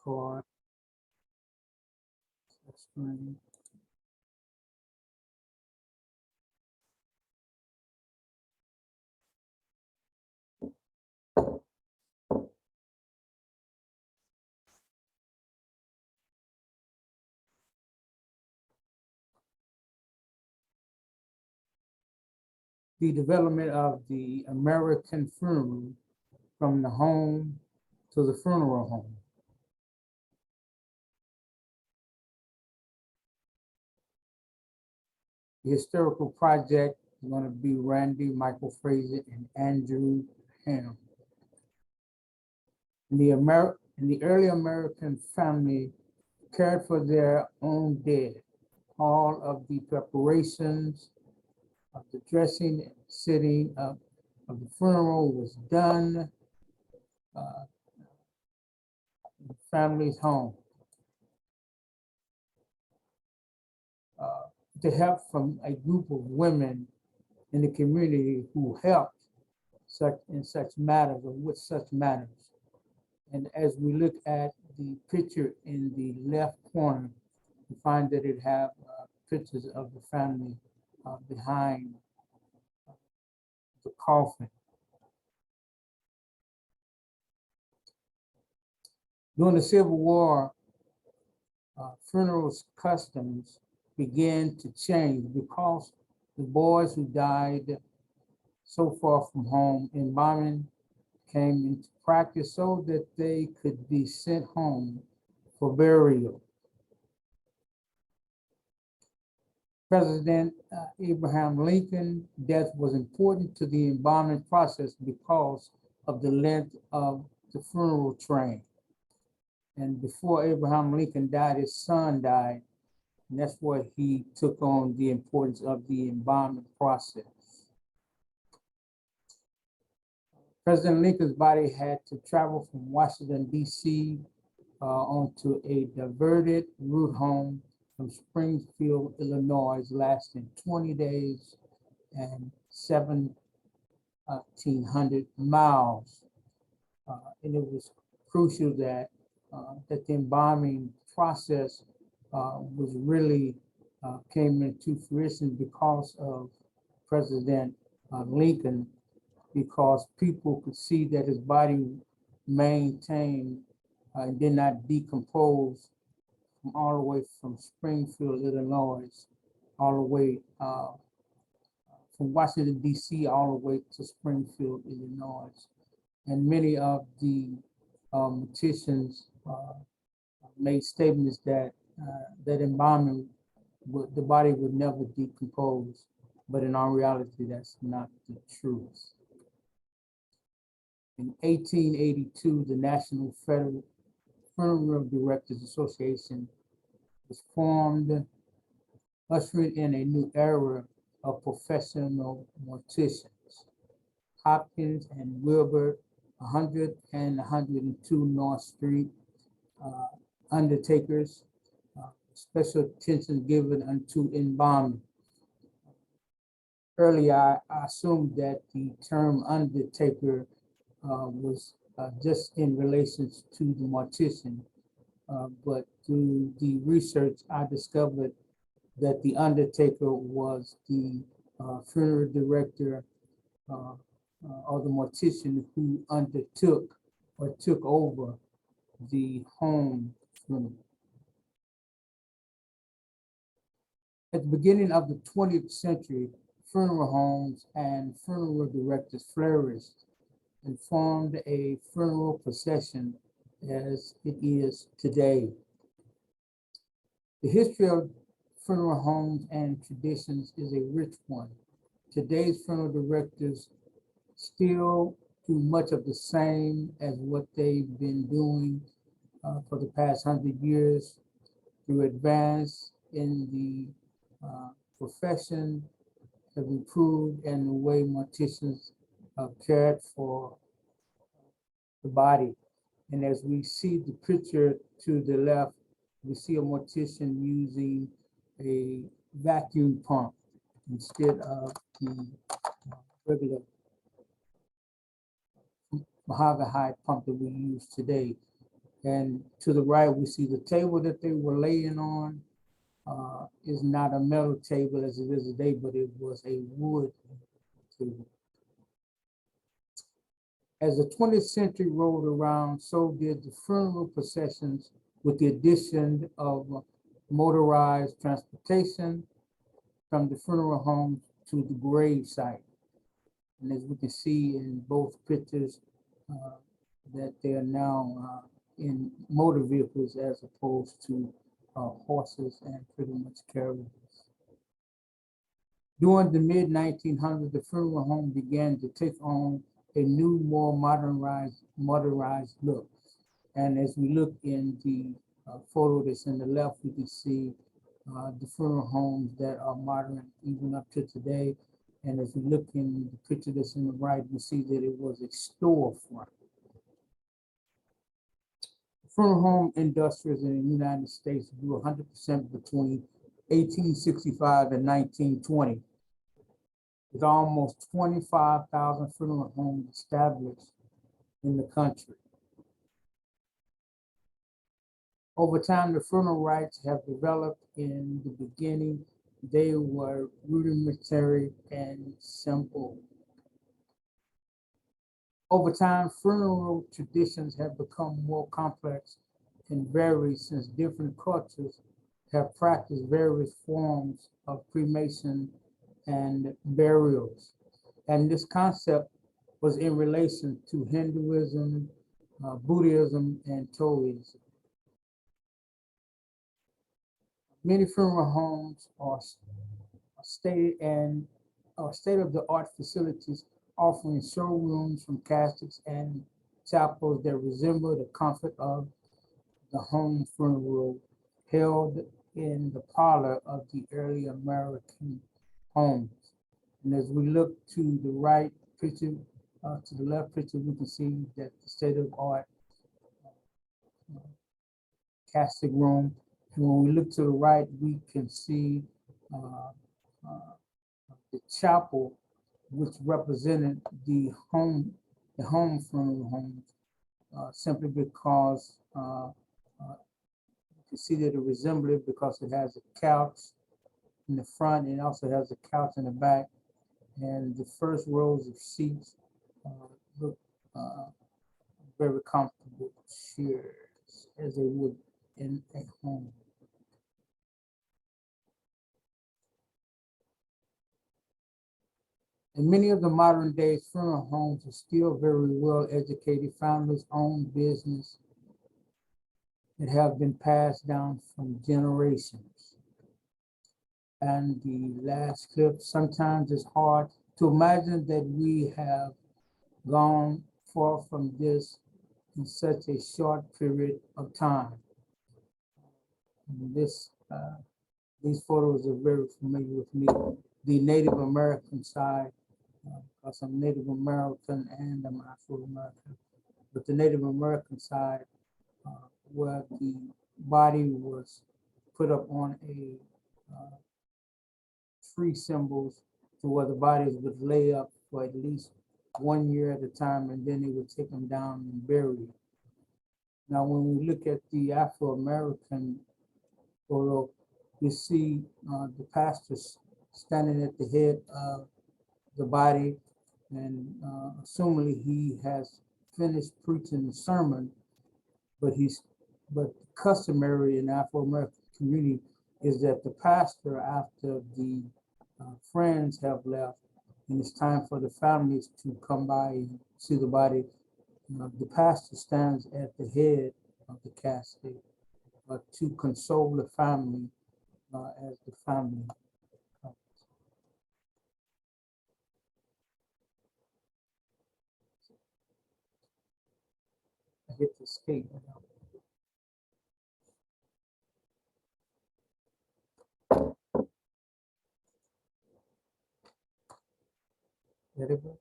record. Screen. The development of the American funeral from the home to the funeral home. The historical project is going to be Randy, Michael Fraser, and Andrew Ham. In the early American family cared for their own dead. All of the preparations of the dressing and sitting of the funeral was done in the family's home. To help from a group of women in the community who helped in such matters or with such matters. And as we look at the picture in the left corner, we find that it have pictures of the family behind the coffin. During the Civil War, funeral customs began to change because the boys who died so far from home in bombing came into practice so that they could be sent home for burial. President Abraham Lincoln's death was important to the embalming process because of the length of the funeral train. And before Abraham Lincoln died, his son died, and that's why he took on the importance of the embalming process. President Lincoln's body had to travel from Washington, D.C. Onto a diverted route home from Springfield, Illinois, lasting 20 days and 1,700 miles. And it was crucial that the embalming process was really came into fruition because of President Lincoln, because people could see that his body maintained and did not decompose from all the way from Springfield, Illinois, all the way from Washington, D.C., all the way to Springfield, Illinois. And many of the morticians made statements that that embalming, the body would never decompose, but in all reality, that's not the truth. In 1882, the National Funeral Directors Association was formed, ushering in a new era of professional morticians. Hopkins and Wilbur, 100 and 102 North Street, undertakers, special attention given unto embalming. Earlier, I assumed that the term undertaker was just in relation to the mortician, but through the research, I discovered that the undertaker was the funeral director or the mortician who undertook or took over the home funeral. At the beginning of the 20th century, funeral homes and funeral directors flourished and formed a funeral procession as it is today. The history of funeral homes and traditions is a rich one. Today's funeral directors still do much of the same as what they've been doing for the past 100 years through advance in the profession, have improved, and the way morticians cared for the body. And as we see the picture to the left, we see a mortician using a vacuum pump instead of the regular mahogany pump that we use today. And to the right, we see the table that they were laying on is not a metal table as it is today, but it was a wood table. As the 20th century rolled around, so did the funeral processions with the addition of motorized transportation from the funeral home to the grave site. And as we can see in both pictures, that they are now in motor vehicles as opposed to horses and pretty much carriages. During the mid 1900s, the funeral home began to take on a new, more modernized look. And as we look in the photo that's in the left, we can see the funeral homes that are modern even up to today. And as we look in the picture that's in the right, we see that it was a storefront. The funeral home industries in the United States grew 100% between 1865 and 1920, with almost 25,000 funeral homes established in the country. Over time, the funeral rites have developed. In the beginning, they were rudimentary and simple. Over time, funeral traditions have become more complex and varied since different cultures have practiced various forms of cremation and burials. And this concept was in relation to Hinduism, Buddhism, and Taoism. Many funeral homes are state-of-the-art facilities offering showrooms from caskets and chapels that resemble the comfort of the home funeral held in the parlor of the early American homes. And as we look to the right picture, to the left picture, we can see that the state-of-the-art casket room. And when we look to the right, we can see the chapel, which represented the home funeral homes, simply because you can see that it resembles it because it has a couch in the front and it also has a couch in the back. And the first rows of seats look very comfortable chairs as they would in a home. And many of the modern day funeral homes are still very well educated families own business that have been passed down from generations. And the last clip, sometimes it's hard to imagine that we have gone far from this in such a short period of time. And these photos are very familiar with me. The Native American side, because I'm Native American and I'm Afro-American, but the Native American side, where the body was put up on a tree symbols to where the bodies would lay up for at least 1 year at a time, and then they would take them down and bury them. Now, when we look at the Afro-American photo, you see the pastor standing at the head of the body, and assumingly he has finished preaching the sermon, but customary in the Afro-American community is that the pastor, after the friends have left, and it's time for the families to come by and see the body, the pastor stands at the head of the casket to console the family as the family comes. I hit the escape. Let it go.